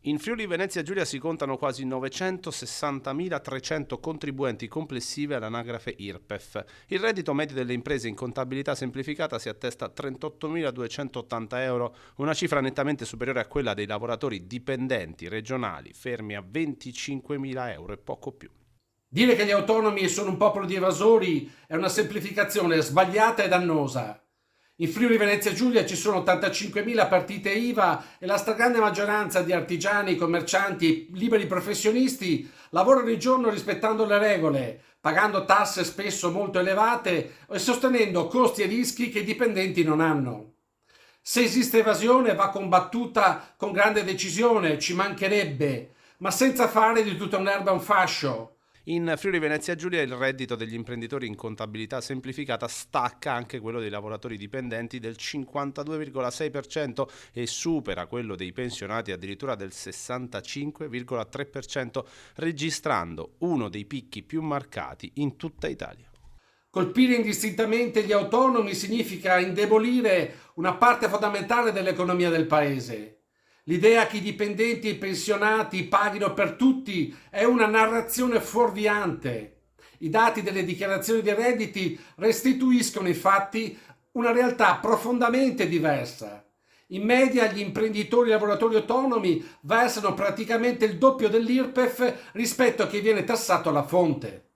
In Friuli Venezia Giulia si contano quasi 960.300 contribuenti complessivi all'anagrafe IRPEF. Il reddito medio delle imprese in contabilità semplificata si attesta a 38.280 euro, una cifra nettamente superiore a quella dei lavoratori dipendenti regionali, fermi a 25.000 euro e poco più. Dire che gli autonomi sono un popolo di evasori è una semplificazione sbagliata e dannosa. In Friuli Venezia Giulia ci sono 85.000 partite IVA e la stragrande maggioranza di artigiani, commercianti e liberi professionisti lavorano il giorno rispettando le regole, pagando tasse spesso molto elevate e sostenendo costi e rischi che i dipendenti non hanno. Se esiste evasione va combattuta con grande decisione, ci mancherebbe, ma senza fare di tutta un'erba un fascio. In Friuli Venezia Giulia il reddito degli imprenditori in contabilità semplificata stacca anche quello dei lavoratori dipendenti del 52,6% e supera quello dei pensionati addirittura del 65,3%, registrando uno dei picchi più marcati in tutta Italia. Colpire indistintamente gli autonomi significa indebolire una parte fondamentale dell'economia del paese. L'idea che i dipendenti e i pensionati paghino per tutti è una narrazione fuorviante. I dati delle dichiarazioni dei redditi restituiscono infatti una realtà profondamente diversa. In media gli imprenditori e i lavoratori autonomi versano praticamente il doppio dell'IRPEF rispetto a chi viene tassato alla fonte.